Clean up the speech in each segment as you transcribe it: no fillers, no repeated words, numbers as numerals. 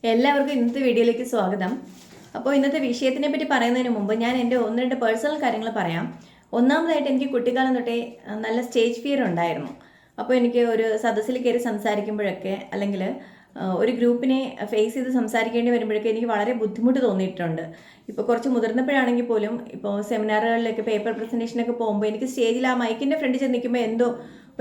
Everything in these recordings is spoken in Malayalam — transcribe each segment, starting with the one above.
എല്ലാവർക്കും ഇന്നത്തെ വീഡിയോയിലേക്ക് സ്വാഗതം. അപ്പോൾ ഇന്നത്തെ വിഷയത്തിനെ പറ്റി പറയുന്നതിന് മുമ്പ് ഞാൻ എൻ്റെ ഒന്ന് രണ്ട് പേഴ്സണൽ കാര്യങ്ങൾ പറയാം. ഒന്നാമതായിട്ട് എനിക്ക് കുട്ടിക്കാലം തൊട്ടേ നല്ല സ്റ്റേജ് ഫിയർ ഉണ്ടായിരുന്നു. അപ്പോൾ എനിക്ക് ഒരു സദസ്സിൽ കയറി സംസാരിക്കുമ്പോഴൊക്കെ അല്ലെങ്കിൽ ഒരു ഗ്രൂപ്പിനെ ഫേസ് ചെയ്ത് സംസാരിക്കേണ്ടി വരുമ്പോഴൊക്കെ എനിക്ക് വളരെ ബുദ്ധിമുട്ട് തോന്നിയിട്ടുണ്ട്. ഇപ്പോൾ കുറച്ച് മുതിർന്നപ്പോഴാണെങ്കിൽ പോലും ഇപ്പോൾ സെമിനാറുകളിലൊക്കെ പേപ്പർ പ്രസൻറ്റേഷനൊക്കെ പോകുമ്പോൾ എനിക്ക് സ്റ്റേജിൽ ആ മൈക്കിൻ്റെ ഫ്രണ്ടിൽ ചെന്ന് നിൽക്കുമ്പോൾ എന്തോ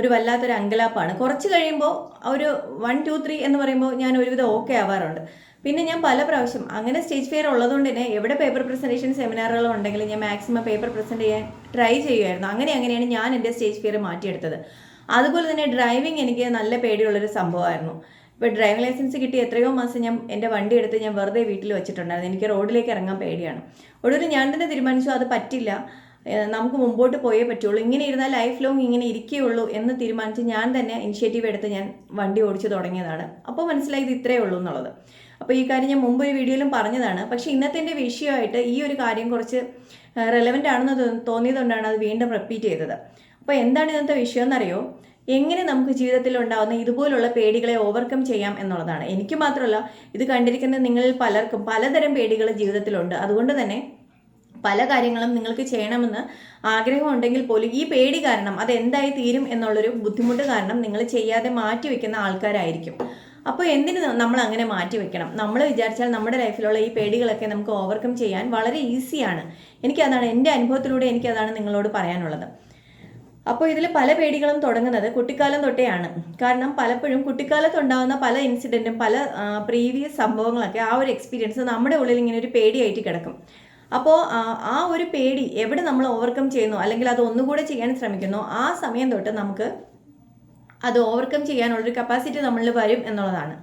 ഒരു വല്ലാത്തൊരു അങ്കലാപ്പാണ്. കുറച്ച് കഴിയുമ്പോൾ ഒരു 1 2 3 എന്ന് പറയുമ്പോൾ ഞാൻ ഒരുവിധം ഓക്കെ ആവാറുണ്ട്. പിന്നെ ഞാൻ പല പ്രാവശ്യം അങ്ങനെ സ്റ്റേജ് ഫിയർ ഉള്ളതുകൊണ്ട് തന്നെ എവിടെ പേപ്പർ പ്രസൻറ്റേഷൻ സെമിനാറുകളോ ഉണ്ടെങ്കിൽ ഞാൻ മാക്സിമം പേപ്പർ പ്രസൻറ്റ് ചെയ്യാൻ ട്രൈ ചെയ്യുമായിരുന്നു. അങ്ങനെയാണ് ഞാൻ എൻ്റെ സ്റ്റേജ് ഫിയർ മാറ്റിയെടുത്തത്. അതുപോലെ തന്നെ ഡ്രൈവിംഗ് എനിക്ക് നല്ല പേടിയുള്ളൊരു സംഭവമായിരുന്നു. ഇപ്പോൾ ഡ്രൈവിംഗ് ലൈസൻസ് കിട്ടി എത്രയോ മാസം ഞാൻ എൻ്റെ വണ്ടി എടുത്ത് ഞാൻ വെറുതെ വീട്ടിൽ വെച്ചിട്ടുണ്ടായിരുന്നു. എനിക്ക് റോഡിലേക്ക് ഇറങ്ങാൻ പേടിയാണ്. ഒടുവിൽ ഞാൻ തന്നെ തീരുമാനിച്ചു അത് പറ്റില്ല, നമുക്ക് മുമ്പോട്ട് പോയേ പറ്റുള്ളൂ, ഇങ്ങനെ ഇരുന്നാൽ ലൈഫ് ലോങ് ഇങ്ങനെ ഇരിക്കുകയുള്ളൂ എന്ന് തീരുമാനിച്ച് ഞാൻ തന്നെ ഇനിഷ്യേറ്റീവ് എടുത്ത് ഞാൻ വണ്ടി ഓടിച്ചു തുടങ്ങിയതാണ്. അപ്പോൾ മനസ്സിലായി ഇത് ഇത്രയേ ഉള്ളൂ എന്നുള്ളത്. അപ്പോൾ ഈ കാര്യം ഞാൻ മുമ്പ് ഒരു വീഡിയോയിലും പറഞ്ഞതാണ്. പക്ഷേ ഇന്നത്തെ എൻ്റെ വിഷയമായിട്ട് ഈ ഒരു കാര്യം കുറച്ച് റെലവൻ്റ് ആണെന്ന് തോന്നിയതുകൊണ്ടാണ് അത് വീണ്ടും റിപ്പീറ്റ് ചെയ്തത്. അപ്പോൾ എന്താണ് ഇന്നത്തെ വിഷയം എന്നറിയോ? എങ്ങനെ നമുക്ക് ജീവിതത്തിൽ ഉണ്ടാകുന്ന ഇതുപോലുള്ള പേടികളെ ഓവർകം ചെയ്യാം എന്നുള്ളതാണ്. എനിക്ക് മാത്രമല്ല, ഇത് കണ്ടിരിക്കുന്ന നിങ്ങളിൽ പലർക്കും പലതരം പേടികൾ ജീവിതത്തിലുണ്ട്. അതുകൊണ്ട് തന്നെ പല കാര്യങ്ങളും നിങ്ങൾക്ക് ചെയ്യണമെന്ന് ആഗ്രഹമുണ്ടെങ്കിൽ പോലും ഈ പേടി കാരണം അത് എന്തായി തീരും എന്നുള്ളൊരു ബുദ്ധിമുട്ട് കാരണം നിങ്ങൾ ചെയ്യാതെ മാറ്റി വെക്കുന്ന ആൾക്കാരായിരിക്കും. അപ്പോൾ എന്തിന് നമ്മൾ അങ്ങനെ മാറ്റി വെക്കണം? നമ്മൾ വിചാരിച്ചാൽ നമ്മുടെ ലൈഫിലുള്ള ഈ പേടികളൊക്കെ നമുക്ക് ഓവർകം ചെയ്യാൻ വളരെ ഈസിയാണ്. എനിക്കതാണ് എൻ്റെ അനുഭവത്തിലൂടെ എനിക്കതാണ് നിങ്ങളോട് പറയാനുള്ളത്. അപ്പോൾ ഇതിൽ പല പേടികളും തുടങ്ങുന്നത് കുട്ടിക്കാലം തൊട്ടെയാണ്. കാരണം പലപ്പോഴും കുട്ടിക്കാലത്തുണ്ടാകുന്ന പല ഇൻസിഡൻറ്റും പല പ്രീവിയസ് സംഭവങ്ങളൊക്കെ ആ ഒരു എക്സ്പീരിയൻസ് നമ്മുടെ ഉള്ളിൽ ഇങ്ങനെ ഒരു പേടിയായിട്ട് കിടക്കും. അപ്പോൾ ആ ഒരു പേടി എവിടെ നമ്മൾ ഓവർകം ചെയ്യുന്നു അല്ലെങ്കിൽ അത് ഒന്നുകൂടെ ചെയ്യാൻ ശ്രമിക്കുന്നു, ആ സമയം തൊട്ട് നമുക്ക് അത് ഓവർകം ചെയ്യാനുള്ളൊരു കപ്പാസിറ്റി നമ്മളിൽ വരും എന്നുള്ളതാണ്.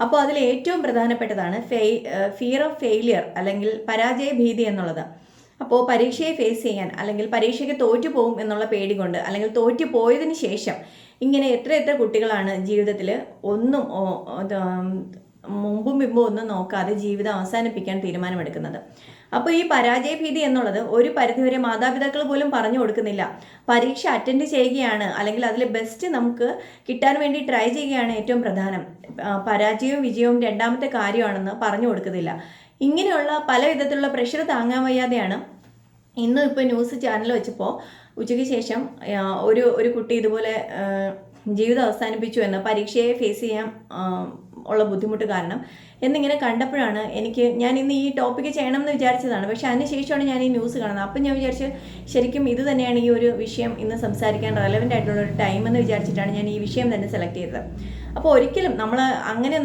അപ്പോൾ അതിൽ ഏറ്റവും പ്രധാനപ്പെട്ടതാണ് ഫിയർ ഓഫ് ഫെയിലിയർ അല്ലെങ്കിൽ പരാജയ ഭീതി എന്നുള്ളത്. അപ്പോൾ പരീക്ഷയെ ഫേസ് ചെയ്യാൻ അല്ലെങ്കിൽ പരീക്ഷയ്ക്ക് തോറ്റുപോകും എന്നുള്ള പേടി കൊണ്ട് അല്ലെങ്കിൽ തോറ്റു പോയതിന് ശേഷം ഇങ്ങനെ എത്ര കുട്ടികളാണ് ജീവിതത്തിൽ ഒന്നും മുമ്പും ഒന്നും നോക്കാതെ ജീവിതം അവസാനിപ്പിക്കാൻ തീരുമാനമെടുക്കുന്നത്. അപ്പോൾ ഈ പരാജയഭീതി എന്നുള്ളത് ഒരു പരിധിവരെ മാതാപിതാക്കൾ പോലും പറഞ്ഞു കൊടുക്കുന്നില്ല. പരീക്ഷ അറ്റൻഡ് ചെയ്യുകയാണ് അല്ലെങ്കിൽ അതിൽ ബെസ്റ്റ് നമുക്ക് കിട്ടാൻ വേണ്ടി ട്രൈ ചെയ്യുകയാണ് ഏറ്റവും പ്രധാനം. പരാജയവും വിജയവും രണ്ടാമത്തെ കാര്യമാണെന്ന് പറഞ്ഞു കൊടുക്കുന്നില്ല. ഇങ്ങനെയുള്ള പല വിധത്തിലുള്ള പ്രഷർ താങ്ങാൻ വയ്യാതെയാണ് ഇന്നും ഇപ്പോൾ ന്യൂസ് ചാനൽ വെച്ചപ്പോൾ ഉച്ചയ്ക്ക് ശേഷം ഒരു കുട്ടി ഇതുപോലെ ജീവിതം അവസാനിപ്പിച്ചു എന്ന്, പരീക്ഷയെ ഫേസ് ചെയ്യാൻ ഉള്ള ബുദ്ധിമുട്ട് കാരണം എന്നിങ്ങനെ കണ്ടപ്പോഴാണ് ഞാൻ ഇന്ന് ഈ ടോപ്പിക്ക് ചെയ്യണമെന്ന് വിചാരിച്ചതാണ്. പക്ഷേ അതിന് ശേഷമാണ് ഞാൻ ഈ ന്യൂസ് കാണുന്നത്. അപ്പം ഞാൻ വിചാരിച്ചു ശരിക്കും ഇത് തന്നെയാണ് ഈ ഒരു വിഷയം ഇന്ന് സംസാരിക്കാൻ റെലവൻ്റ് ആയിട്ടുള്ള ഒരു ടൈം എന്ന് വിചാരിച്ചിട്ടാണ് ഞാൻ ഈ വിഷയം തന്നെ സെലക്ട് ചെയ്തത്. അപ്പോൾ ഒരിക്കലും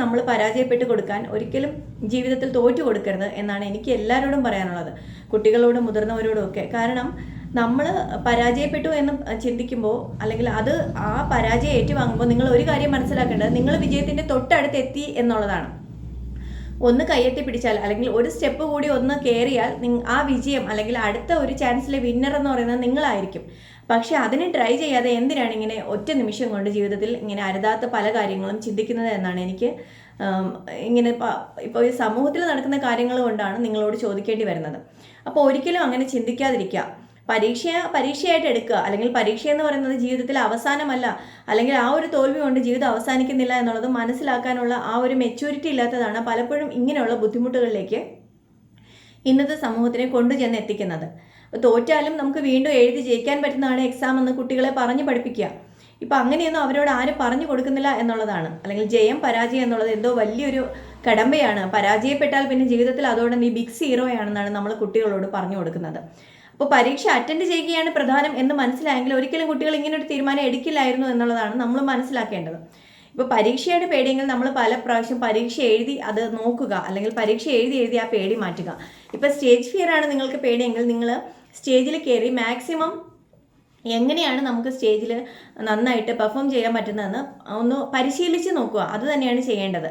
നമ്മൾ പരാജയപ്പെട്ട് കൊടുക്കാൻ ഒരിക്കലും ജീവിതത്തിൽ തോറ്റു കൊടുക്കരുത് എന്നാണ് എനിക്ക് എല്ലാവരോടും പറയാനുള്ളത്, കുട്ടികളോടും മുതിർന്നവരോടും ഒക്കെ. കാരണം നമ്മൾ പരാജയപ്പെട്ടു എന്ന് ചിന്തിക്കുമ്പോൾ അല്ലെങ്കിൽ ആ പരാജയം ഏറ്റുവാങ്ങുമ്പോൾ നിങ്ങൾ ഒരു കാര്യം മനസ്സിലാക്കേണ്ടത്, നിങ്ങൾ വിജയത്തിൻ്റെ തൊട്ടടുത്ത് എത്തി എന്നുള്ളതാണ്. ഒന്ന് കയ്യെത്തി പിടിച്ചാൽ അല്ലെങ്കിൽ ഒരു സ്റ്റെപ്പ് കൂടി ഒന്ന് കയറിയാൽ ആ വിജയം അല്ലെങ്കിൽ അടുത്ത ഒരു ചാൻസിലെ വിന്നർ എന്ന് പറയുന്നത് നിങ്ങളായിരിക്കും. പക്ഷെ അതിന് ട്രൈ ചെയ്യാതെ എന്തിനാണ് ഇങ്ങനെ ഒറ്റ നിമിഷം കൊണ്ട് ജീവിതത്തിൽ ഇങ്ങനെ അരുതാത്ത പല കാര്യങ്ങളും ചിന്തിക്കുന്നത് എന്നാണ് എനിക്ക് ഇങ്ങനെ ഇപ്പോൾ ഈ സമൂഹത്തിൽ നടക്കുന്ന കാര്യങ്ങൾ കൊണ്ടാണ് നിങ്ങളോട് ചോദിക്കേണ്ടി വരുന്നത്. അപ്പോൾ ഒരിക്കലും അങ്ങനെ ചിന്തിക്കാതിരിക്കുക. പരീക്ഷയായിട്ട് എടുക്കുക. അല്ലെങ്കിൽ പരീക്ഷ എന്ന് പറയുന്നത് ജീവിതത്തിൽ അവസാനമല്ല, അല്ലെങ്കിൽ ആ ഒരു തോൽവി കൊണ്ട് ജീവിതം അവസാനിക്കുന്നില്ല എന്നുള്ളത് മനസ്സിലാക്കാനുള്ള ആ ഒരു മെച്യൂരിറ്റി ഇല്ലാത്തതാണ് പലപ്പോഴും ഇങ്ങനെയുള്ള ബുദ്ധിമുട്ടുകളിലേക്ക് ഇന്നത്തെ സമൂഹത്തിനെ കൊണ്ടുചെന്ന് എത്തിക്കുന്നത്. തോറ്റാലും നമുക്ക് വീണ്ടും എഴുതി ജയിക്കാൻ പറ്റുന്നതാണ് എക്സാം എന്ന് കുട്ടികളെ പറഞ്ഞു പഠിപ്പിക്കുക. ഇപ്പം അങ്ങനെയൊന്നും അവരോട് ആരും പറഞ്ഞു കൊടുക്കുന്നില്ല എന്നുള്ളതാണ്. അല്ലെങ്കിൽ ജയം പരാജയം എന്നുള്ളത് എന്തോ വലിയൊരു കടമ്പയാണ്. പരാജയപ്പെട്ടാൽ പിന്നെ ജീവിതത്തിൽ അതോടെ നീ ബിഗ് സീറോയാണെന്നാണ് നമ്മൾ കുട്ടികളോട് പറഞ്ഞു കൊടുക്കുന്നത്. അപ്പോൾ പരീക്ഷ അറ്റൻഡ് ചെയ്യുകയാണ് പ്രധാനം എന്ന് മനസ്സിലായെങ്കിൽ ഒരിക്കലും കുട്ടികൾ ഇങ്ങനൊരു തീരുമാനം എടുക്കില്ലായിരുന്നു എന്നുള്ളതാണ് നമ്മൾ മനസ്സിലാക്കേണ്ടത്. ഇപ്പോൾ പരീക്ഷയുടെ പേടിയെങ്കിൽ നമ്മൾ പല പ്രാവശ്യം പരീക്ഷ എഴുതി അത് നോക്കുക, അല്ലെങ്കിൽ പരീക്ഷ എഴുതി ആ പേടി മാറ്റുക. ഇപ്പോൾ സ്റ്റേജ് ഫിയർ ആണ് നിങ്ങൾക്ക് പേടിയെങ്കിൽ നിങ്ങൾ സ്റ്റേജിൽ കയറി മാക്സിമം എങ്ങനെയാണ് നമുക്ക് സ്റ്റേജിൽ നന്നായിട്ട് പെർഫോം ചെയ്യാൻ പറ്റുന്നതെന്ന് ഒന്ന് പരിശീലിച്ച് നോക്കുക. അത് തന്നെയാണ് ചെയ്യേണ്ടത്.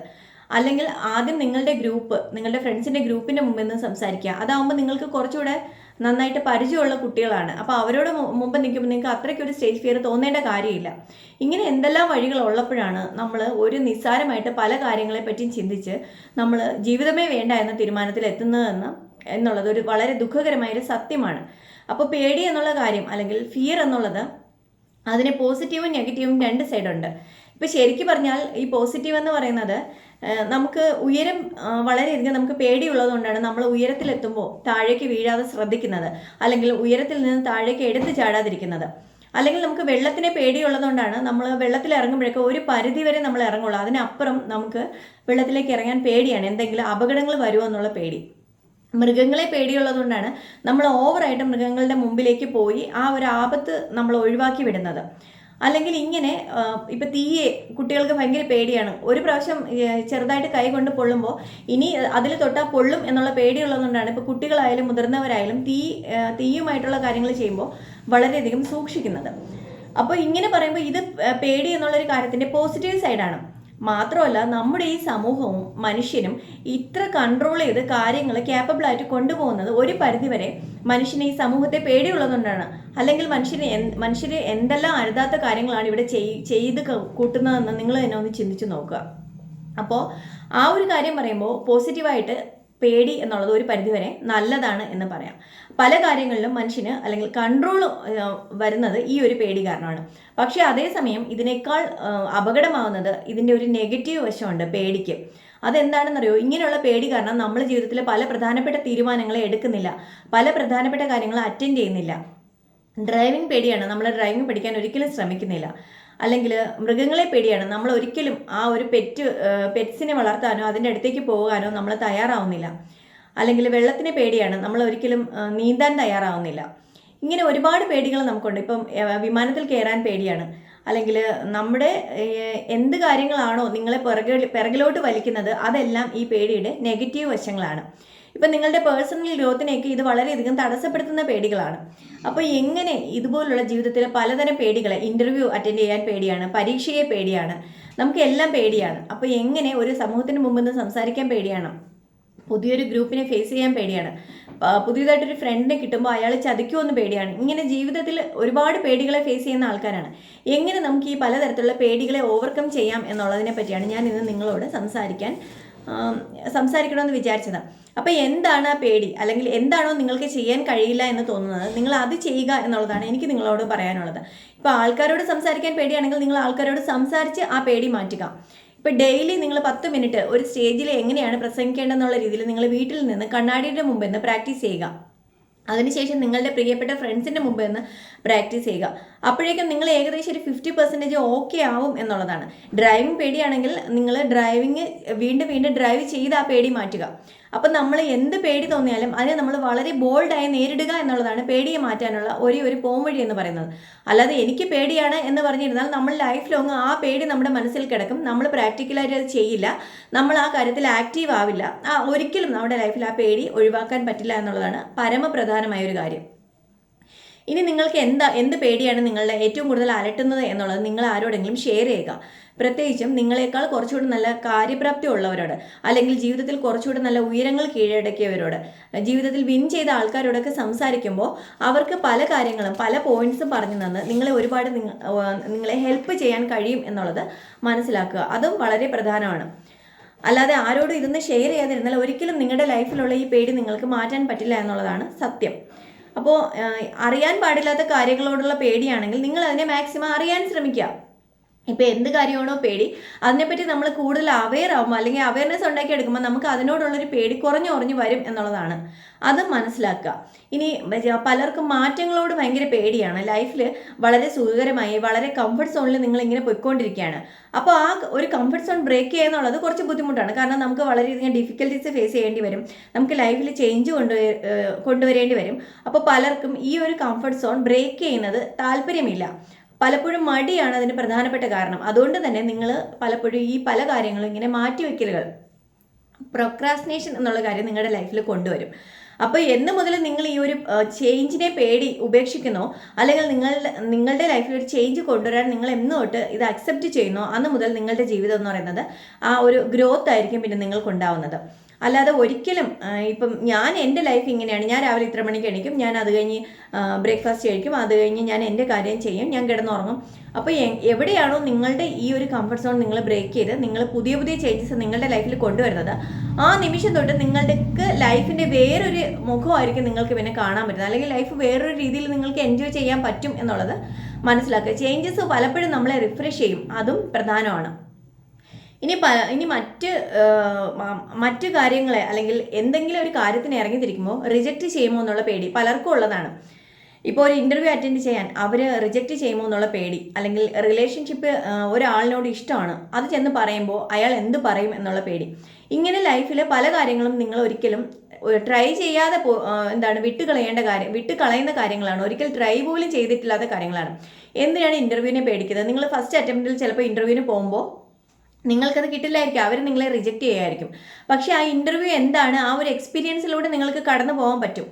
അല്ലെങ്കിൽ ആദ്യം നിങ്ങളുടെ ഫ്രണ്ട്സിൻ്റെ ഗ്രൂപ്പിൻ്റെ മുമ്പിൽ നിന്ന് സംസാരിക്കുക. അതാവുമ്പോൾ നിങ്ങൾക്ക് കുറച്ചുകൂടെ നന്നായിട്ട് പരിചയമുള്ള കുട്ടികളാണ്. അപ്പോൾ അവരോട് മുമ്പ് നിൽക്കുമ്പോൾ നിങ്ങൾക്ക് അത്രയ്ക്കൊരു സ്റ്റേജ് ഫിയർ തോന്നേണ്ട കാര്യമില്ല. ഇങ്ങനെ എന്തെല്ലാം വഴികൾ ഉള്ളപ്പോഴാണ് നമ്മൾ ഒരു നിസ്സാരമായിട്ട് പല കാര്യങ്ങളെ പറ്റിയും ചിന്തിച്ച് നമ്മൾ ജീവിതമേ വേണ്ട എന്ന തീരുമാനത്തിൽ എന്നുള്ളത് ഒരു വളരെ ദുഃഖകരമായൊരു സത്യമാണ്. അപ്പോൾ പേടി എന്നുള്ള കാര്യം അല്ലെങ്കിൽ ഫിയർ എന്നുള്ളത് അതിന് പോസിറ്റീവും നെഗറ്റീവും രണ്ട് സൈഡുണ്ട്. ഇപ്പോൾ ശരിക്കും പറഞ്ഞാൽ ഈ പോസിറ്റീവ് എന്ന് പറയുന്നത് നമുക്ക് ഉയരം വളരെയധികം നമുക്ക് പേടിയുള്ളത് കൊണ്ടാണ് നമ്മൾ ഉയരത്തിലെത്തുമ്പോൾ താഴേക്ക് വീഴാതെ ശ്രദ്ധിക്കുന്നത്, അല്ലെങ്കിൽ ഉയരത്തിൽ നിന്ന് താഴേക്ക് എടുത്തു ചാടാതിരിക്കുന്നത്. അല്ലെങ്കിൽ നമുക്ക് വെള്ളത്തിനെ പേടിയുള്ളതുകൊണ്ടാണ് നമ്മൾ വെള്ളത്തിൽ ഇറങ്ങുമ്പോഴേക്കും ഒരു പരിധി വരെ നമ്മൾ ഇറങ്ങുള്ളൂ, അതിനപ്പുറം നമുക്ക് വെള്ളത്തിലേക്ക് ഇറങ്ങാൻ പേടിയാണ്, എന്തെങ്കിലും അപകടങ്ങൾ വരുമോ എന്നുള്ള പേടി. മൃഗങ്ങളെ പേടിയുള്ളതുകൊണ്ടാണ് നമ്മൾ ഓവറായിട്ട് മൃഗങ്ങളുടെ മുമ്പിലേക്ക് പോയി ആ ഒരു ആപത്ത് നമ്മൾ ഒഴിവാക്കി വിടുന്നത്. അല്ലെങ്കിൽ ഇങ്ങനെ ഇപ്പം തീയെ കുട്ടികൾക്ക് ഭയങ്കര പേടിയാണ്, ഒരു പ്രാവശ്യം ചെറുതായിട്ട് കൈ കൊണ്ട് പൊള്ളുമ്പോൾ ഇനി അതിൽ തൊട്ടാൽ പൊള്ളും എന്നുള്ള പേടിയുള്ളതുകൊണ്ടാണ് ഇപ്പോൾ കുട്ടികളായാലും മുതിർന്നവരായാലും തീയുമായിട്ടുള്ള കാര്യങ്ങൾ ചെയ്യുമ്പോൾ വളരെയധികം സൂക്ഷിക്കുന്നത്. അപ്പോൾ ഇങ്ങനെ പറയുമ്പോൾ ഇത് പേടി എന്നുള്ളൊരു കാര്യത്തിൻ്റെ പോസിറ്റീവ് സൈഡാണ്. മാത്രമല്ല നമ്മുടെ ഈ സമൂഹവും മനുഷ്യനും ഇത്ര കൺട്രോൾ ചെയ്ത് കാര്യങ്ങൾ ക്യാപ്പബിളായിട്ട് കൊണ്ടുപോകുന്നത് ഒരു പരിധിവരെ മനുഷ്യന് ഈ സമൂഹത്തെ പേടിയുള്ളതുകൊണ്ടാണ്. അല്ലെങ്കിൽ മനുഷ്യർ എന്തെല്ലാം അരുതാത്ത കാര്യങ്ങളാണ് ഇവിടെ ചെയ്ത് കൂട്ടുന്നതെന്ന് നിങ്ങൾ തന്നെ ഒന്ന് ചിന്തിച്ച് നോക്കുക. അപ്പോൾ ആ ഒരു കാര്യം പറയുമ്പോൾ പോസിറ്റീവായിട്ട് പേടി എന്നുള്ളത് ഒരു പരിധിവരെ നല്ലതാണ് എന്ന് പറയാം. പല കാര്യങ്ങളിലും മനുഷ്യന് അല്ലെങ്കിൽ കൺട്രോൾ വരുന്നത് ഈ ഒരു പേടി കാരണമാണ്. പക്ഷേ അതേസമയം ഇതിനേക്കാൾ അപകടമാവുന്നത് ഇതിൻ്റെ ഒരു നെഗറ്റീവ് വശമുണ്ട് പേടിക്ക്. അതെന്താണെന്നറിയോ? ഇങ്ങനെയുള്ള പേടി കാരണം നമ്മൾ ജീവിതത്തിൽ പല പ്രധാനപ്പെട്ട തീരുമാനങ്ങളെ എടുക്കുന്നില്ല, പല പ്രധാനപ്പെട്ട കാര്യങ്ങൾ അറ്റൻഡ് ചെയ്യുന്നില്ല. ഡ്രൈവിംഗ് പേടിയാണ്, നമ്മൾ ഡ്രൈവിംഗ് പഠിക്കാൻ ഒരിക്കലും ശ്രമിക്കുന്നില്ല. അല്ലെങ്കിൽ മൃഗങ്ങളെ പേടിയാണ്, നമ്മൾ ഒരിക്കലും ആ ഒരു പെറ്റ്സിനെ വളർത്താനോ അതിൻ്റെ അടുത്തേക്ക് പോകാനോ നമ്മൾ തയ്യാറാവുന്നില്ല. അല്ലെങ്കിൽ വെള്ളത്തിനെ പേടിയാണ്, നമ്മൾ ഒരിക്കലും നീന്താൻ തയ്യാറാവുന്നില്ല. ഇങ്ങനെ ഒരുപാട് പേടികൾ നമുക്കുണ്ട്. ഇപ്പം വിമാനത്തിൽ കയറാൻ പേടിയാണ്, അല്ലെങ്കിൽ നമ്മുടെ എന്ത് കാര്യങ്ങളാണോ നിങ്ങളെ പിറകിലോട്ട് വലിക്കുന്നത് അതെല്ലാം ഈ പേടിയുടെ നെഗറ്റീവ് വശങ്ങളാണ്. ഇപ്പം നിങ്ങളുടെ പേഴ്സണൽ ഗ്രോത്തിനെയൊക്കെ ഇത് വളരെയധികം തടസ്സപ്പെടുത്തുന്ന പേടികളാണ്. അപ്പോൾ എങ്ങനെ ഇതുപോലുള്ള ജീവിതത്തിൽ പലതരം പേടികളെ, ഇൻ്റർവ്യൂ അറ്റൻഡ് ചെയ്യാൻ പേടിയാണ്, പരീക്ഷയെ പേടിയാണ്, നമുക്ക് എല്ലാം പേടിയാണ്. അപ്പോൾ എങ്ങനെ ഒരു സമൂഹത്തിന് മുമ്പിൽ നിന്ന് സംസാരിക്കാൻ പേടിയാണ്, പുതിയൊരു ഗ്രൂപ്പിനെ ഫേസ് ചെയ്യാൻ പേടിയാണ്, പുതിയതായിട്ടൊരു ഫ്രണ്ടിനെ കിട്ടുമ്പോൾ അയാൾ ചതിക്കുമെന്ന് പേടിയാണ്. ഇങ്ങനെ ജീവിതത്തിൽ ഒരുപാട് പേടികളെ ഫേസ് ചെയ്യുന്ന ആൾക്കാരാണ്. എങ്ങനെ നമുക്ക് ഈ പലതരത്തിലുള്ള പേടികളെ ഓവർകം ചെയ്യാം എന്നുള്ളതിനെ പറ്റിയാണ് ഞാൻ ഇന്ന് നിങ്ങളോട് സംസാരിക്കണമെന്ന് വിചാരിച്ചത്. അപ്പോൾ എന്താണ് ആ പേടി, അല്ലെങ്കിൽ എന്താണോ നിങ്ങൾക്ക് ചെയ്യാൻ കഴിയില്ല എന്ന് തോന്നുന്നത് നിങ്ങൾ അത് ചെയ്യുക എന്നുള്ളതാണ് എനിക്ക് നിങ്ങളോട് പറയാനുള്ളത്. ഇപ്പോൾ ആൾക്കാരോട് സംസാരിക്കാൻ പേടിയാണെങ്കിൽ നിങ്ങൾ ആൾക്കാരോട് സംസാരിച്ച് ആ പേടി മാറ്റുക. ഇപ്പോൾ ഡെയിലി നിങ്ങൾ 10 മിനിറ്റ് ഒരു സ്റ്റേജിൽ എങ്ങനെയാണ് പ്രസംഗിക്കേണ്ടതെന്നുള്ള രീതിയിൽ നിങ്ങൾ വീട്ടിൽ നിന്ന് കണ്ണാടിയുടെ മുമ്പിൽ നിന്ന് പ്രാക്ടീസ് ചെയ്യുക. അതിനുശേഷം നിങ്ങളുടെ പ്രിയപ്പെട്ട ഫ്രണ്ട്സിൻ്റെ മുമ്പ് നിന്ന് പ്രാക്ടീസ് ചെയ്യുക. അപ്പോഴേക്കും നിങ്ങൾ ഏകദേശം ഒരു 50% ഓക്കെ ആവും എന്നുള്ളതാണ്. ഡ്രൈവിംഗ് പേടിയാണെങ്കിൽ നിങ്ങൾ വീണ്ടും ഡ്രൈവ് ചെയ്ത് ആ പേടി മാറ്റുക. അപ്പം നമ്മൾ എന്ത് പേടി തോന്നിയാലും അതിനെ നമ്മൾ വളരെ ബോൾഡായി നേരിടുക എന്നുള്ളതാണ് പേടിയെ മാറ്റാനുള്ള ഒരു പോംവഴി എന്ന് പറയുന്നത്. അല്ലാതെ എനിക്ക് പേടിയാണ് എന്ന് പറഞ്ഞിരുന്നാൽ നമ്മൾ ലൈഫ് ലോങ് ആ പേടി നമ്മുടെ മനസ്സിൽ കിടക്കും, നമ്മൾ പ്രാക്ടിക്കലായിട്ട് അത് ചെയ്യില്ല, നമ്മൾ ആ കാര്യത്തിൽ ആക്റ്റീവ് ആവില്ല. ഒരിക്കലും നമ്മുടെ ലൈഫിൽ ആ പേടി ഒഴിവാക്കാൻ പറ്റില്ല എന്നുള്ളതാണ് പരമപ്രധാനമായ ഒരു കാര്യം. ഇനി നിങ്ങൾക്ക് എന്ത് പേടിയാണ് നിങ്ങളുടെ ഏറ്റവും കൂടുതൽ അലട്ടുന്നത് എന്നുള്ളത് നിങ്ങൾ ആരോടെങ്കിലും ഷെയർ ചെയ്യുക. പ്രത്യേകിച്ചും നിങ്ങളെക്കാൾ കുറച്ചുകൂടി നല്ല കാര്യപ്രാപ്തി ഉള്ളവരോട്, അല്ലെങ്കിൽ ജീവിതത്തിൽ കുറച്ചുകൂടി നല്ല ഉയരങ്ങൾ കീഴടക്കിയവരോട്, ജീവിതത്തിൽ വിൻ ചെയ്ത ആൾക്കാരോടൊക്കെ സംസാരിക്കുമ്പോൾ അവർക്ക് പല കാര്യങ്ങളും പല പോയിന്റ്സും പറഞ്ഞു തന്ന് നിങ്ങളെ ഹെൽപ്പ് ചെയ്യാൻ കഴിയും എന്നുള്ളത് മനസ്സിലാക്കുക. അതും വളരെ പ്രധാനമാണ്. അല്ലാതെ ആരോടും ഇതൊന്ന് ഷെയർ ചെയ്യാതിരുന്നാൽ ഒരിക്കലും നിങ്ങളുടെ ലൈഫിലുള്ള ഈ പേടി നിങ്ങൾക്ക് മാറ്റാൻ പറ്റില്ല എന്നുള്ളതാണ് സത്യം. അപ്പോൾ അറിയാൻ പാടില്ലാത്ത കാര്യങ്ങളോടുള്ള പേടിയാണെങ്കിൽ നിങ്ങൾ അതിനെ മാക്സിമം അറിയാൻ ശ്രമിക്കുക. ഇപ്പോൾ എന്ത് കാര്യമാണോ പേടി അതിനെപ്പറ്റി നമ്മൾ കൂടുതൽ അവെയർ ആകുമ്പോൾ, അല്ലെങ്കിൽ അവയർനെസ് ഉണ്ടാക്കി എടുക്കുമ്പോൾ നമുക്ക് അതിനോടുള്ളൊരു പേടി കുറഞ്ഞു വരും എന്നുള്ളതാണ്. അത് മനസ്സിലാക്കുക. ഇനി പലർക്കും മാറ്റങ്ങളോട് ഭയങ്കര പേടിയാണ്. ലൈഫിൽ വളരെ സുഖകരമായി വളരെ കംഫർട്ട് സോണിൽ നിങ്ങളിങ്ങനെ പോയിക്കൊണ്ടിരിക്കുകയാണ്. അപ്പോൾ ആ ഒരു കംഫർട്ട് സോൺ ബ്രേക്ക് ചെയ്യുക എന്നുള്ളത് കുറച്ച് ബുദ്ധിമുട്ടാണ്. കാരണം നമുക്ക് വളരെയധികം ഡിഫിക്കൽട്ടീസ് ഫേസ് ചെയ്യേണ്ടി വരും, നമുക്ക് ലൈഫിൽ ചേഞ്ച് കൊണ്ടുവരേണ്ടി വരും. അപ്പോൾ പലർക്കും ഈ ഒരു കംഫർട്ട് സോൺ ബ്രേക്ക് ചെയ്യുന്നത് താല്പര്യമില്ല. പലപ്പോഴും മടിയാണ് അതിന് പ്രധാനപ്പെട്ട കാരണം. അതുകൊണ്ട് തന്നെ നിങ്ങൾ പലപ്പോഴും ഈ പല കാര്യങ്ങളും ഇങ്ങനെ മാറ്റിവെക്കലുകൾ, പ്രൊക്രാസ്റ്റിനേഷൻ എന്നുള്ള കാര്യം നിങ്ങളുടെ ലൈഫിൽ കൊണ്ടുവരും. അപ്പോൾ എന്ന് മുതൽ നിങ്ങൾ ഈ ഒരു ചേഞ്ചിനെ പേടി ഉപേക്ഷിക്കുന്നോ, അല്ലെങ്കിൽ നിങ്ങളുടെ ലൈഫിൽ ഒരു ചേഞ്ച് കൊണ്ടുവരാൻ നിങ്ങൾ എന്ന് തൊട്ട് ഇത് അക്സെപ്റ്റ് ചെയ്യുന്നോ, അന്ന് മുതൽ നിങ്ങളുടെ ജീവിതം എന്ന് പറയുന്നത് ആ ഒരു ഗ്രോത്ത് ആയിരിക്കും പിന്നെ നിങ്ങൾക്കുണ്ടാവുന്നത്. അല്ലാതെ ഒരിക്കലും ഇപ്പം ഞാൻ എൻ്റെ ലൈഫ് ഇങ്ങനെയാണ്, ഞാൻ രാവിലെ ഇത്ര മണിക്ക് എണീക്കും, ഞാൻ അത് കഴിഞ്ഞ് ബ്രേക്ക്ഫാസ്റ്റ് കഴിക്കും, അത് കഴിഞ്ഞ് ഞാൻ എൻ്റെ കാര്യം ചെയ്യും, ഞാൻ കിടന്നുറങ്ങും. അപ്പോൾ എവിടെയാണോ നിങ്ങളുടെ ഈ ഒരു കംഫർട്ട് സോൺ നിങ്ങൾ ബ്രേക്ക് ചെയ്ത് നിങ്ങൾ പുതിയ പുതിയ ചേഞ്ചസ് നിങ്ങളുടെ ലൈഫിൽ കൊണ്ടുവരുന്നത്, ആ നിമിഷം തൊട്ട് നിങ്ങളുടെ ലൈഫിൻ്റെ വേറൊരു മുഖമായിരിക്കും നിങ്ങൾക്ക് പിന്നെ കാണാൻ പറ്റുന്നത്, അല്ലെങ്കിൽ ലൈഫ് വേറൊരു രീതിയിൽ നിങ്ങൾക്ക് എൻജോയ് ചെയ്യാൻ പറ്റും എന്നുള്ളത് മനസ്സിലാക്കുക. ചേഞ്ചസ് പലപ്പോഴും നമ്മളെ റിഫ്രഷ് ചെയ്യും, അതും പ്രധാനമാണ്. ഇനി മറ്റ് കാര്യങ്ങളെ അല്ലെങ്കിൽ എന്തെങ്കിലും ഒരു കാര്യത്തിന് ഇറങ്ങിത്തിരിക്കുമ്പോൾ റിജക്റ്റ് ചെയ്യുമോ എന്നുള്ള പേടി പലർക്കും ഉള്ളതാണ്. ഇപ്പോൾ ഒരു ഇൻ്റർവ്യൂ അറ്റൻഡ് ചെയ്യാൻ അവർ റിജക്റ്റ് ചെയ്യുമോ എന്നുള്ള പേടി, അല്ലെങ്കിൽ റിലേഷൻഷിപ്പ് ഒരാളിനോട് ഇഷ്ടമാണ്, അത് ചെന്ന് പറയുമ്പോൾ അയാൾ എന്ത് പറയും എന്നുള്ള പേടി. ഇങ്ങനെ ലൈഫിൽ പല കാര്യങ്ങളും നിങ്ങൾ ഒരിക്കലും ട്രൈ ചെയ്യാതെ വിട്ടുകളയുന്ന കാര്യങ്ങളാണ്, ഒരിക്കൽ ട്രൈ പോലും ചെയ്തിട്ടില്ലാത്ത കാര്യങ്ങളാണ്. എന്തിനാണ് ഇൻ്റർവ്യൂവിനെ പേടിക്കുന്നത്? നിങ്ങൾ ഫസ്റ്റ് അറ്റംപ്റ്റിൽ ചിലപ്പോൾ ഇൻ്റർവ്യൂവിന് പോകുമ്പോൾ നിങ്ങൾക്കത് കിട്ടില്ലായിരിക്കും, അവർ നിങ്ങളെ റിജക്റ്റ് ചെയ്യുമായിരിക്കും. പക്ഷേ ആ ഇൻ്റർവ്യൂ എന്താണ്, ആ ഒരു എക്സ്പീരിയൻസിലൂടെ നിങ്ങൾക്ക് കടന്നു പോകാൻ പറ്റും.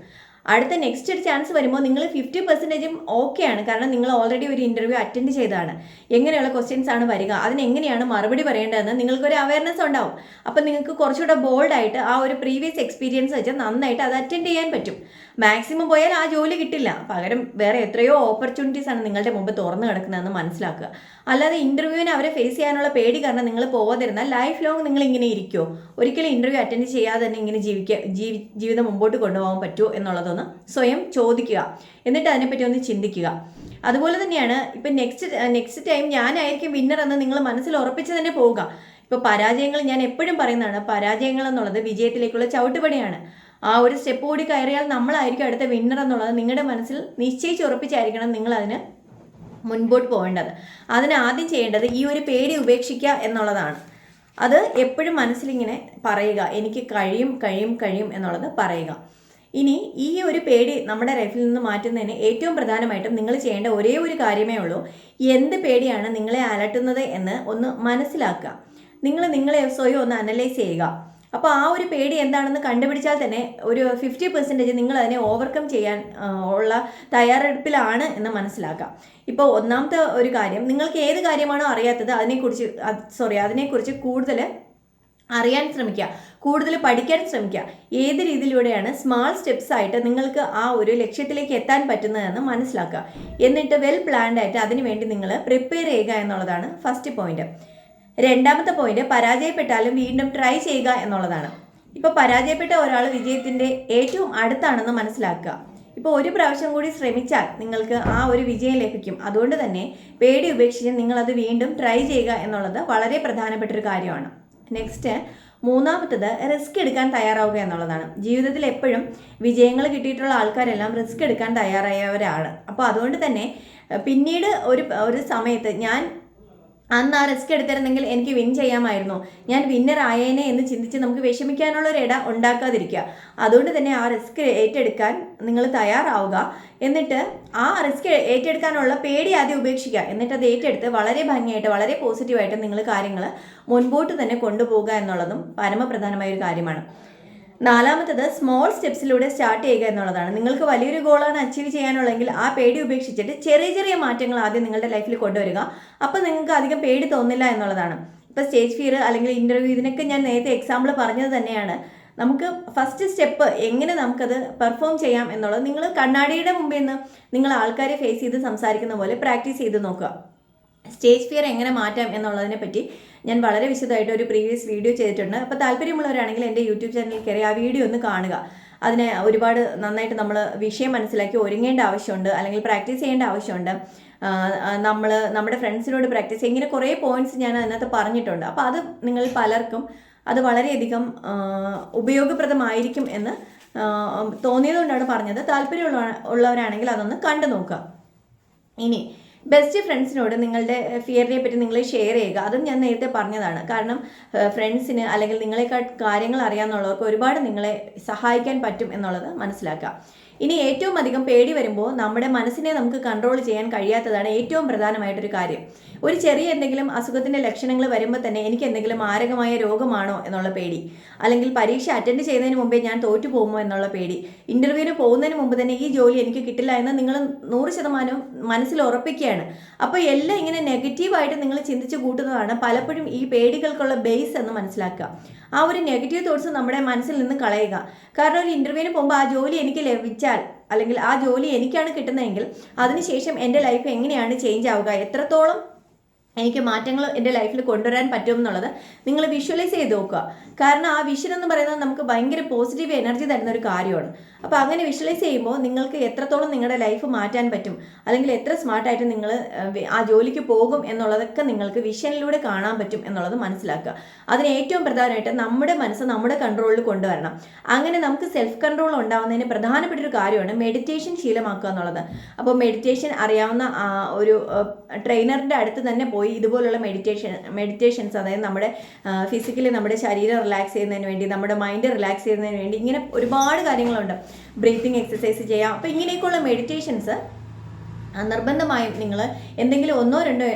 അടുത്ത നെക്സ്റ്റ് ഒരു ചാൻസ് വരുമ്പോൾ നിങ്ങൾ 50% ഓക്കെയാണ്, കാരണം നിങ്ങൾ ഓൾറെഡി ഒരു ഇൻ്റർവ്യൂ അറ്റൻഡ് ചെയ്തതാണ്. എങ്ങനെയുള്ള ക്വസ്റ്റ്യൻസ് ആണ് വരിക, അതിനെങ്ങനെയാണ് മറുപടി പറയേണ്ടതെന്ന് നിങ്ങൾക്കൊരു അവയർനെസ് ഉണ്ടാവും. അപ്പം നിങ്ങൾക്ക് കുറച്ചുകൂടെ ബോൾഡായിട്ട് ആ ഒരു പ്രീവിയസ് എക്സ്പീരിയൻസ് വെച്ച് നന്നായിട്ട് അത് അറ്റൻഡ് ചെയ്യാൻ പറ്റും. മാക്സിമം പോയാൽ ആ ജോലി കിട്ടില്ല, പകരം വേറെ എത്രയോ ഓപ്പർച്യൂണിറ്റീസ് ആണ് നിങ്ങളുടെ മുമ്പ് തുറന്നു കിടക്കുന്നതെന്ന് മനസ്സിലാക്കുക. അല്ലാതെ ഇൻ്റർവ്യൂവിനെ അവരെ ഫേസ് ചെയ്യാനുള്ള പേടി കാരണം നിങ്ങൾ പോകാതിരുന്നാൽ ലൈഫ് ലോങ് നിങ്ങൾ ഇങ്ങനെ ഇരിക്കുമോ? ഒരിക്കലും ഇൻ്റർവ്യൂ അറ്റൻഡ് ചെയ്യാതെ തന്നെ ഇങ്ങനെ ജീവിതം മുമ്പോട്ട് കൊണ്ടുപോകാൻ പറ്റുമോ എന്നുള്ളതൊന്ന് സ്വയം ചോദിക്കുക, എന്നിട്ട് അതിനെപ്പറ്റി ഒന്ന് ചിന്തിക്കുക. അതുപോലെ തന്നെയാണ് ഇപ്പം നെക്സ്റ്റ് ടൈം ഞാനായിരിക്കും വിന്നർ എന്ന് നിങ്ങൾ മനസ്സിൽ ഉറപ്പിച്ച് തന്നെ പോവുക. ഇപ്പോൾ പരാജയങ്ങൾ, ഞാൻ എപ്പോഴും പറയുന്നതാണ്, പരാജയങ്ങൾ എന്നുള്ളത് വിജയത്തിലേക്കുള്ള ചവിട്ടുപടിയാണ്. ആ ഒരു സ്റ്റെപ്പ് കൂടി കയറിയാൽ നമ്മളായിരിക്കും അടുത്ത വിന്നർ എന്നുള്ളത് നിങ്ങളുടെ മനസ്സിൽ നിശ്ചയിച്ചുറപ്പിച്ചായിരിക്കണം നിങ്ങൾ അതിന് മുൻപോട്ട് പോകേണ്ടത്. അതിന് ആദ്യം ചെയ്യേണ്ടത് ഈ ഒരു പേടി ഉപേക്ഷിക്കുക എന്നുള്ളതാണ്. അത് എപ്പോഴും മനസ്സിലിങ്ങനെ പറയുക, എനിക്ക് കഴിയും എന്നുള്ളത് പറയുക. ഇനി ഈ ഒരു പേടി നമ്മുടെ ലൈഫിൽ നിന്ന് മാറ്റുന്നതിന് ഏറ്റവും പ്രധാനമായിട്ടും നിങ്ങൾ ചെയ്യേണ്ട ഒരേ ഒരു കാര്യമേ ഉള്ളൂ. എന്ത് പേടിയാണ് നിങ്ങളെ അലട്ടുന്നത് എന്ന് ഒന്ന് മനസ്സിലാക്കുക. നിങ്ങളെ സ്വയം ഒന്ന് അനലൈസ് ചെയ്യുക. അപ്പോൾ ആ ഒരു പേടി എന്താണെന്ന് കണ്ടുപിടിച്ചാൽ തന്നെ ഒരു 50% നിങ്ങൾ അതിനെ ഓവർകം ചെയ്യാൻ ഉള്ള തയ്യാറെടുപ്പിലാണ് എന്ന് മനസ്സിലാക്കാം. ഇപ്പോൾ ഒന്നാമത്തെ ഒരു കാര്യം, നിങ്ങൾക്ക് ഏത് കാര്യമാണോ അറിയാത്തത് അതിനെക്കുറിച്ച് കൂടുതൽ അറിയാൻ ശ്രമിക്കുക, കൂടുതൽ പഠിക്കാൻ ശ്രമിക്കുക. ഏത് രീതിയിലൂടെയാണ് സ്മാൾ സ്റ്റെപ്സ് ആയിട്ട് നിങ്ങൾക്ക് ആ ഒരു ലക്ഷ്യത്തിലേക്ക് എത്താൻ പറ്റുന്നതെന്ന് മനസ്സിലാക്കുക. എന്നിട്ട് വെൽ പ്ലാൻഡ് ആയിട്ട് അതിനുവേണ്ടി നിങ്ങൾ പ്രിപ്പയർ ചെയ്യുക എന്നുള്ളതാണ് ഫസ്റ്റ് പോയിന്റ്. രണ്ടാമത്തെ പോയിന്റ്, പരാജയപ്പെട്ടാലും വീണ്ടും ട്രൈ ചെയ്യുക എന്നുള്ളതാണ്. ഇപ്പോൾ പരാജയപ്പെട്ട ഒരാൾ വിജയത്തിൻ്റെ ഏറ്റവും അടുത്താണെന്ന് മനസ്സിലാക്കുക. ഇപ്പോൾ ഒരു പ്രാവശ്യം കൂടി ശ്രമിച്ചാൽ നിങ്ങൾക്ക് ആ ഒരു വിജയം ലഭിക്കും. അതുകൊണ്ട് തന്നെ പേടി ഉപേക്ഷിച്ച് നിങ്ങളത് വീണ്ടും ട്രൈ ചെയ്യുക എന്നുള്ളത് വളരെ പ്രധാനപ്പെട്ടൊരു കാര്യമാണ്. നെക്സ്റ്റ്, മൂന്നാമത്തത് റിസ്ക് എടുക്കാൻ തയ്യാറാവുക എന്നുള്ളതാണ്. ജീവിതത്തിൽ എപ്പോഴും വിജയങ്ങൾ കിട്ടിയിട്ടുള്ള ആൾക്കാരെല്ലാം റിസ്ക് എടുക്കാൻ തയ്യാറായവരാണ്. അപ്പോൾ അതുകൊണ്ട് തന്നെ പിന്നീട് ഒരു സമയത്ത് അന്ന് ആ റിസ്ക് എടുത്തിരുന്നെങ്കിൽ എനിക്ക് വിൻ ചെയ്യാമായിരുന്നു, ഞാൻ വിന്നർ ആയേനെ എന്ന് ചിന്തിച്ച് നമുക്ക് വിഷമിക്കാനുള്ള ഒരു ഇട ഉണ്ടാക്കാതിരിക്കുക. അതുകൊണ്ട് തന്നെ ആ റിസ്ക് ഏറ്റെടുക്കാൻ നിങ്ങൾ തയ്യാറാവുക. എന്നിട്ട് ആ റിസ്ക് ഏറ്റെടുക്കാനുള്ള പേടി ആദ്യം ഉപേക്ഷിക്കുക. എന്നിട്ട് അത് ഏറ്റെടുത്ത് വളരെ ഭംഗിയായിട്ട് വളരെ പോസിറ്റീവായിട്ട് നിങ്ങൾ കാര്യങ്ങൾ മുൻപോട്ട് തന്നെ കൊണ്ടുപോകുക എന്നുള്ളതും പരമപ്രധാനമായ ഒരു കാര്യമാണ്. നാലാമത്തത്, സ്മോൾ സ്റ്റെപ്സിലൂടെ സ്റ്റാർട്ട് ചെയ്യുക എന്നുള്ളതാണ്. നിങ്ങൾക്ക് വലിയൊരു ഗോളാണ് അച്ചീവ് ചെയ്യാനുള്ളതെങ്കിൽ ആ പേടി ഉപേക്ഷിച്ചിട്ട് ചെറിയ ചെറിയ മാറ്റങ്ങൾ ആദ്യം നിങ്ങളുടെ ലൈഫിൽ കൊണ്ടുവരിക. അപ്പോൾ നിങ്ങൾക്ക് അധികം പേടി തോന്നില്ല എന്നുള്ളതാണ്. ഇപ്പോൾ സ്റ്റേജ് ഫിയർ അല്ലെങ്കിൽ ഇൻ്റർവ്യൂ, ഇതിനൊക്കെ ഞാൻ നേരത്തെ എക്സാമ്പിൾ പറഞ്ഞത് തന്നെയാണ്. നമുക്ക് ഫസ്റ്റ് സ്റ്റെപ്പ് എങ്ങനെ നമുക്കത് പെർഫോം ചെയ്യാം എന്നുള്ളത് നിങ്ങൾ കണ്ണാടിയുടെ മുമ്പിൽ നിന്ന് നിങ്ങൾ ആൾക്കാരെ ഫേസ് ചെയ്ത് സംസാരിക്കുന്ന പോലെ പ്രാക്ടീസ് ചെയ്ത് നോക്കുക. സ്റ്റേജ് ഫിയർ എങ്ങനെ മാറ്റാം എന്നുള്ളതിനെ പറ്റി ഞാൻ വളരെ വിശദമായിട്ട് ഒരു പ്രീവിയസ് വീഡിയോ ചെയ്തിട്ടുണ്ട്. അപ്പോൾ താല്പര്യമുള്ളവരാണെങ്കിൽ എൻ്റെ യൂട്യൂബ് ചാനലിൽ കയറി ആ വീഡിയോ ഒന്ന് കാണുക. അതിനെ ഒരുപാട് നന്നായിട്ട് നമ്മൾ വിഷയം മനസ്സിലാക്കി ഒരുങ്ങേണ്ട ആവശ്യമുണ്ട്, അല്ലെങ്കിൽ പ്രാക്ടീസ് ചെയ്യേണ്ട ആവശ്യമുണ്ട്. നമ്മുടെ ഫ്രണ്ട്സിനോട് പ്രാക്ടീസ് ചെയ്യുക, ഇങ്ങനെ കുറേ പോയിന്റ്സ് ഞാൻ അതിനകത്ത് പറഞ്ഞിട്ടുണ്ട്. അപ്പോൾ അത് നിങ്ങൾ പലർക്കും അത് വളരെയധികം ഉപയോഗപ്രദമായിരിക്കും എന്ന് തോന്നിയതുകൊണ്ടാണ് പറഞ്ഞത്. താല്പര്യമുള്ളവരാണെങ്കിൽ അതൊന്ന് കണ്ടു നോക്കുക. ഇനി ബെസ്റ്റ് ഫ്രണ്ട്സിനോട് നിങ്ങളുടെ ഫിയറിനെ പറ്റി നിങ്ങൾ ഷെയർ ചെയ്യുക. അതും ഞാൻ നേരത്തെ പറഞ്ഞതാണ്. കാരണം ഫ്രണ്ട്സിന് അല്ലെങ്കിൽ നിങ്ങളെക്കാൾ കാര്യങ്ങൾ അറിയാമെന്നുള്ളവർക്ക് ഒരുപാട് നിങ്ങളെ സഹായിക്കാൻ പറ്റും എന്നുള്ളത് മനസ്സിലാക്കുക. ഇനി ഏറ്റവും അധികം പേടി വരുമ്പോൾ നമ്മുടെ മനസ്സിനെ നമുക്ക് കൺട്രോൾ ചെയ്യാൻ കഴിയാത്തതാണ് ഏറ്റവും പ്രധാനമായിട്ടൊരു കാര്യം. ഒരു ചെറിയ എന്തെങ്കിലും അസുഖത്തിൻ്റെ ലക്ഷണങ്ങൾ വരുമ്പോൾ തന്നെ എനിക്ക് എന്തെങ്കിലും മാരകമായ രോഗമാണോ എന്നുള്ള പേടി, അല്ലെങ്കിൽ പരീക്ഷ അറ്റൻഡ് ചെയ്യുന്നതിന് മുമ്പേ ഞാൻ തോറ്റു പോകുമോ എന്നുള്ള പേടി, ഇൻ്റർവ്യൂവിന് പോകുന്നതിന് മുമ്പ് തന്നെ ഈ ജോലി എനിക്ക് കിട്ടില്ല എന്ന് നിങ്ങൾ 100% മനസ്സിൽ ഉറപ്പിക്കുകയാണ്. അപ്പോൾ എല്ലാം ഇങ്ങനെ നെഗറ്റീവായിട്ട് നിങ്ങൾ ചിന്തിച്ച് കൂട്ടുന്നതാണ് പലപ്പോഴും ഈ പേടികൾക്കുള്ള ബേസ് എന്ന് മനസ്സിലാക്കുക. ആ ഒരു നെഗറ്റീവ് തോട്ട്സ് നമ്മുടെ മനസ്സിൽ നിന്ന് കളയുക. കാരണം ഒരു ഇൻ്റർവ്യൂവിന് പോകുമ്പോൾ ആ ജോലി എനിക്ക് ലഭിച്ചാൽ, അല്ലെങ്കിൽ ആ ജോലി എനിക്കാണ് കിട്ടുന്നതെങ്കിൽ അതിനുശേഷം എൻ്റെ ലൈഫ് എങ്ങനെയാണ് ചേഞ്ച് ആവുക, എത്രത്തോളം എനിക്ക് മാറ്റങ്ങൾ എൻ്റെ ലൈഫിൽ കൊണ്ടുവരാൻ പറ്റും എന്നുള്ളത് നിങ്ങൾ വിഷ്വലൈസ് ചെയ്ത് നോക്കുക. കാരണം ആ വിഷൻ എന്ന് പറയുന്നത് നമുക്ക് ഭയങ്കര പോസിറ്റീവ് എനർജി തരുന്ന ഒരു കാര്യമാണ്. അപ്പോൾ അങ്ങനെ വിഷ്വലൈസ് ചെയ്യുമ്പോൾ നിങ്ങൾക്ക് എത്രത്തോളം നിങ്ങളുടെ ലൈഫ് മാറ്റാൻ പറ്റും, അല്ലെങ്കിൽ എത്ര സ്മാർട്ടായിട്ട് നിങ്ങൾ ആ ജോലിക്ക് പോകും എന്നുള്ളതൊക്കെ നിങ്ങൾക്ക് വിഷനിലൂടെ കാണാൻ പറ്റും എന്നുള്ളത് മനസ്സിലാക്കുക. അതിന് ഏറ്റവും പ്രധാനമായിട്ട് നമ്മുടെ മനസ്സ് നമ്മുടെ കൺട്രോളിൽ കൊണ്ടുവരണം. അങ്ങനെ നമുക്ക് സെൽഫ് കൺട്രോൾ ഉണ്ടാകുന്നതിന് പ്രധാനപ്പെട്ട ഒരു കാര്യമാണ് മെഡിറ്റേഷൻ ശീലമാക്കുക എന്നുള്ളത്. അപ്പോൾ മെഡിറ്റേഷൻ അറിയാവുന്ന ഒരു ട്രെയിനറിൻ്റെ അടുത്ത് തന്നെ പോയി ഇതുപോലുള്ള മെഡിറ്റേഷൻസ്, അതായത് നമ്മുടെ ഫിസിക്കലി നമ്മുടെ ശരീരം റിലാക്സ് ചെയ്യുന്നതിന് വേണ്ടി, നമ്മുടെ മൈൻഡ് റിലാക്സ് ചെയ്യുന്നതിന് വേണ്ടി, ഇങ്ങനെ ഒരുപാട് കാര്യങ്ങളുണ്ട്. ബ്രീത്തിങ് എക്സസൈസ് ചെയ്യാം. അപ്പോൾ ഇങ്ങനെയൊക്കെയുള്ള മെഡിറ്റേഷൻസ് നിർബന്ധമായും നിങ്ങൾ എന്തെങ്കിലും 1-2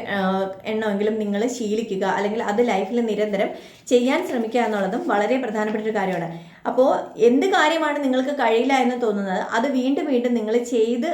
എണ്ണമെങ്കിലും നിങ്ങൾ ശീലിക്കുക, അല്ലെങ്കിൽ അത് ലൈഫിൽ നിരന്തരം ചെയ്യാൻ ശ്രമിക്കുക എന്നുള്ളതും വളരെ പ്രധാനപ്പെട്ട ഒരു കാര്യമാണ്. അപ്പോൾ എന്ത് കാര്യമാണ് നിങ്ങൾക്ക് കഴിയില്ല എന്ന് തോന്നുന്നത് അത് വീണ്ടും വീണ്ടും നിങ്ങൾ ചെയ്ത്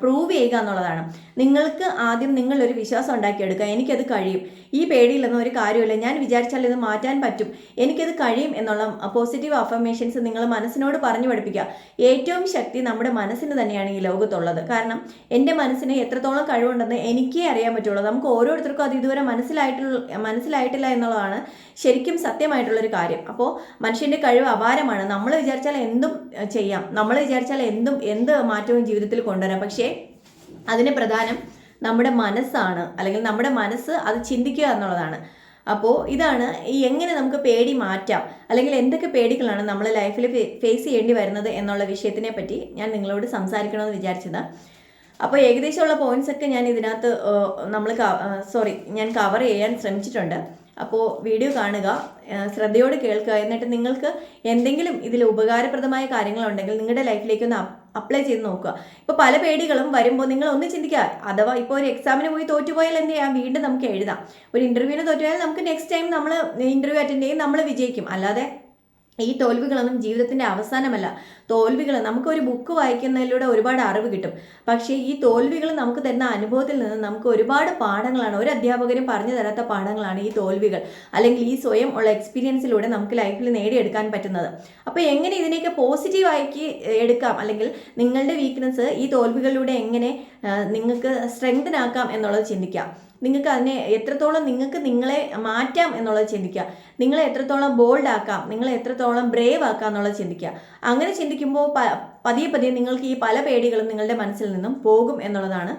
പ്രൂവ് ചെയ്യുക എന്നുള്ളതാണ്. നിങ്ങൾക്ക് ആദ്യം നിങ്ങളൊരു വിശ്വാസം ഉണ്ടാക്കിയെടുക്കുക, എനിക്കത് കഴിയും, ഈ പേടിയിലൊന്നും ഒരു കാര്യമില്ല, ഞാൻ വിചാരിച്ചാൽ ഇത് മാറ്റാൻ പറ്റും, എനിക്കത് കഴിയും എന്നുള്ള പോസിറ്റീവ് അഫർമേഷൻസ് നിങ്ങൾ മനസ്സിനോട് പറഞ്ഞു പഠിപ്പിക്കുക. ഏറ്റവും ശക്തി നമ്മുടെ മനസ്സിന് തന്നെയാണ് ഈ ലോകത്തുള്ളത്. കാരണം എൻ്റെ മനസ്സിന് എത്രത്തോളം കഴിവുണ്ടെന്ന് എനിക്കേ അറിയാൻ പറ്റുള്ളൂ. നമുക്ക് ഓരോരുത്തർക്കും അത് ഇതുവരെ മനസ്സിലായിട്ടില്ല എന്നുള്ളതാണ് ശരിക്കും സത്യമായിട്ടുള്ളൊരു കാര്യം. അപ്പോൾ മനുഷ്യൻ്റെ കഴിവ് അപാരമാണ്. നമ്മൾ വിചാരിച്ചാൽ എന്തും ചെയ്യാം, നമ്മൾ വിചാരിച്ചാൽ എന്ത് മാറ്റവും ജീവിതത്തിൽ കൊണ്ടുവരാം. പക്ഷേ അതിന് പ്രധാനം നമ്മുടെ മനസ്സാണ്, അല്ലെങ്കിൽ നമ്മുടെ മനസ്സ് അത് ചിന്തിക്കുക എന്നുള്ളതാണ്. അപ്പോൾ ഇതാണ് ഈ എങ്ങനെ നമുക്ക് പേടി മാറ്റാം, അല്ലെങ്കിൽ എന്തൊക്കെ പേടികളാണ് നമ്മൾ ലൈഫിൽ ഫേസ് ചെയ്യേണ്ടി വരുന്നത് എന്നുള്ള വിഷയത്തിനെ പറ്റി ഞാൻ നിങ്ങളോട് സംസാരിക്കണമെന്ന് വിചാരിച്ചത്. അപ്പോൾ ഏകദേശമുള്ള പോയിന്റ്സ് ഒക്കെ ഞാൻ ഇതിനകത്ത് ഞാൻ കവർ ചെയ്യാൻ ശ്രമിച്ചിട്ടുണ്ട്. അപ്പോൾ വീഡിയോ കാണുക, ശ്രദ്ധയോടെ കേൾക്കുക. എന്നിട്ട് നിങ്ങൾക്ക് എന്തെങ്കിലും ഇതിൽ ഉപകാരപ്രദമായ കാര്യങ്ങളുണ്ടെങ്കിൽ നിങ്ങളുടെ ലൈഫിലേക്ക് ഒന്ന് അപ്ലൈ ചെയ്ത് നോക്കുക. ഇപ്പോൾ പല പേടികളും വരുമ്പോൾ നിങ്ങൾ ഒന്ന് ചിന്തിക്കുക, അഥവാ ഇപ്പോൾ ഒരു എക്സാമിന് പോയി തോറ്റുപോയാൽ എന്ത് ചെയ്യാം, വീണ്ടും നമുക്ക് എഴുതാം. ഒരു ഇൻ്റർവ്യൂവിന് തോറ്റുപോയാൽ നമുക്ക് നെക്സ്റ്റ് ടൈം നമ്മൾ ഇൻ്റർവ്യൂ അറ്റൻഡ് ചെയ്യും, നമ്മൾ വിജയിക്കും. അല്ലാതെ ഈ തോൽവികളൊന്നും ജീവിതത്തിൻ്റെ അവസാനമല്ല. തോൽവികൾ നമുക്കൊരു ബുക്ക് വായിക്കുന്നതിലൂടെ ഒരുപാട് അറിവ് കിട്ടും. പക്ഷേ ഈ തോൽവികൾ നമുക്ക് തരുന്ന അനുഭവത്തിൽ നിന്ന് നമുക്ക് ഒരുപാട് പാഠങ്ങളാണ്, ഒരു അധ്യാപകരും പറഞ്ഞു തരാത്ത പാഠങ്ങളാണ് ഈ തോൽവികൾ, അല്ലെങ്കിൽ ഈ സ്വയം ഉള്ള എക്സ്പീരിയൻസിലൂടെ നമുക്ക് ലൈഫിൽ നേടിയെടുക്കാൻ പറ്റുന്നത്. അപ്പോൾ എങ്ങനെ ഇതിനെയൊക്കെ പോസിറ്റീവാക്കി എടുക്കാം, അല്ലെങ്കിൽ നിങ്ങളുടെ വീക്ക്നെസ് ഈ തോൽവികളിലൂടെ എങ്ങനെ നിങ്ങൾക്ക് സ്ട്രെങ്തൻ ആക്കാം എന്നുള്ളത് ചിന്തിക്കാം. നിങ്ങൾക്ക് അതിനെ എത്രത്തോളം നിങ്ങൾക്ക് നിങ്ങളെ മാറ്റാം എന്നുള്ളത് ചിന്തിക്കുക. നിങ്ങളെ എത്രത്തോളം ബോൾഡ് ആക്കാം, നിങ്ങളെ എത്രത്തോളം ബ്രേവ് ആക്കാം എന്നുള്ളത് ചിന്തിക്കുക. അങ്ങനെ ചിന്തിക്കുമ്പോൾ പതിയെ പതിയെ നിങ്ങൾക്ക് ഈ പല പേടികളും നിങ്ങളുടെ മനസ്സിൽ നിന്നും പോകും എന്നുള്ളതാണ്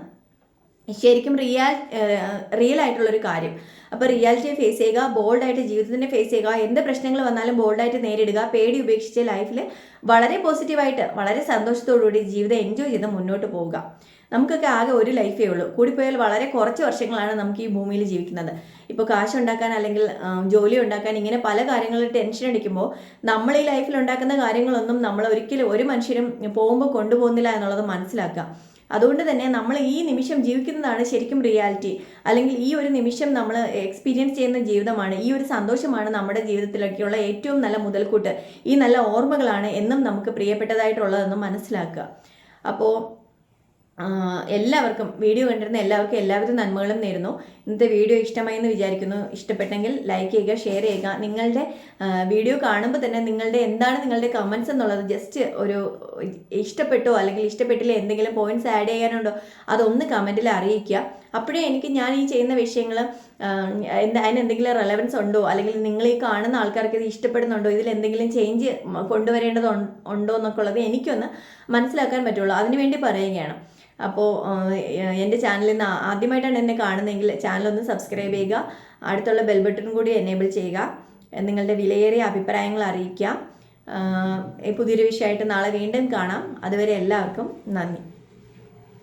ശരിക്കും റിയൽ ആയിട്ടുള്ളൊരു കാര്യം. അപ്പോൾ റിയാലിറ്റിയെ ഫേസ് ചെയ്യുക, ബോൾഡായിട്ട് ജീവിതത്തിനെ ഫേസ് ചെയ്യുക, എന്ത് പ്രശ്നങ്ങൾ വന്നാലും ബോൾഡായിട്ട് നേരിടുക, പേടി ഉപേക്ഷിച്ച് ലൈഫിൽ വളരെ പോസിറ്റീവായിട്ട് വളരെ സന്തോഷത്തോടുകൂടി ജീവിതം എൻജോയ് ചെയ്ത് മുന്നോട്ട് പോവുക. നമുക്കൊക്കെ ആകെ ഒരു ലൈഫേ ഉള്ളൂ. കൂടിപ്പോയാൽ വളരെ കുറച്ച് വർഷങ്ങളാണ് നമുക്ക് ഈ ഭൂമിയിൽ ജീവിക്കുന്നത്. ഇപ്പോൾ കാശുണ്ടാക്കാൻ, അല്ലെങ്കിൽ ജോലി ഉണ്ടാക്കാൻ, ഇങ്ങനെ പല കാര്യങ്ങളിൽ ടെൻഷൻ അടിക്കുമ്പോൾ നമ്മൾ ഈ ലൈഫിൽ ഉണ്ടാക്കുന്ന കാര്യങ്ങളൊന്നും നമ്മൾ ഒരിക്കലും ഒരു മനുഷ്യരും പോകുമ്പോൾ കൊണ്ടുപോകുന്നില്ല എന്നുള്ളത് മനസ്സിലാക്കുക. അതുകൊണ്ട് തന്നെ നമ്മൾ ഈ നിമിഷം ജീവിക്കുന്നതാണ് ശരിക്കും റിയാലിറ്റി, അല്ലെങ്കിൽ ഈ ഒരു നിമിഷം നമ്മൾ എക്സ്പീരിയൻസ് ചെയ്യുന്ന ജീവിതമാണ്, ഈ ഒരു സന്തോഷമാണ് നമ്മുടെ ജീവിതത്തിലേക്കുള്ള ഏറ്റവും നല്ല മുതൽക്കൂട്ട്, ഈ നല്ല ഓർമ്മകളാണ് എന്നും നമുക്ക് പ്രിയപ്പെട്ടതായിട്ടുള്ളതെന്നും മനസ്സിലാക്കുക. അപ്പോൾ എല്ലാവർക്കും, വീഡിയോ കണ്ടിരുന്ന എല്ലാവർക്കും എല്ലാവിധ നന്മകളും നേരുന്നു. ഇന്നത്തെ വീഡിയോ ഇഷ്ടമായി എന്ന് വിചാരിക്കുന്നു. ഇഷ്ടപ്പെട്ടെങ്കിൽ ലൈക്ക് ചെയ്യുക, ഷെയർ ചെയ്യുക. നിങ്ങളുടെ വീഡിയോ കാണുമ്പോൾ തന്നെ എന്താണ് നിങ്ങളുടെ കമൻസ് എന്നുള്ളത് ജസ്റ്റ് ഒരു ഇഷ്ടപ്പെട്ടോ അല്ലെങ്കിൽ ഇഷ്ടപ്പെട്ടില്ല എന്തെങ്കിലും പോയിന്റ്സ് ആഡ് ചെയ്യാനുണ്ടോ അതൊന്ന് കമൻറ്റിൽ അറിയിക്കുക. അപ്പോഴേ എനിക്ക് ഞാൻ ഈ ചെയ്യുന്ന വിഷയങ്ങൾ അതിനെന്തെങ്കിലും റെലവൻസ് ഉണ്ടോ, അല്ലെങ്കിൽ നിങ്ങൾ ഈ കാണുന്ന ആൾക്കാർക്ക് ഇത് ഇഷ്ടപ്പെടുന്നുണ്ടോ, ഇതിൽ എന്തെങ്കിലും ചേഞ്ച് കൊണ്ടുവരേണ്ടതുണ്ടോ എന്നൊക്കെ ഉള്ളത് എനിക്കൊന്ന് മനസ്സിലാക്കാൻ പറ്റുള്ളൂ. അതിനുവേണ്ടി പറയുകയാണ്. അപ്പോൾ എൻ്റെ ചാനലിൽ നിന്ന് ആദ്യമായിട്ടാണ് എന്നെ കാണുന്നതെങ്കിൽ ചാനലൊന്ന് സബ്സ്ക്രൈബ് ചെയ്യുക, അടുത്തുള്ള ബെൽ ബട്ടൺ കൂടി എനേബിൾ ചെയ്യുക. നിങ്ങളുടെ വിലയേറിയ അഭിപ്രായങ്ങൾ അറിയിക്കുക. പുതിയൊരു വിഷയമായിട്ട് നാളെ വീണ്ടും കാണാം. അതുവരെ എല്ലാവർക്കും നന്ദി.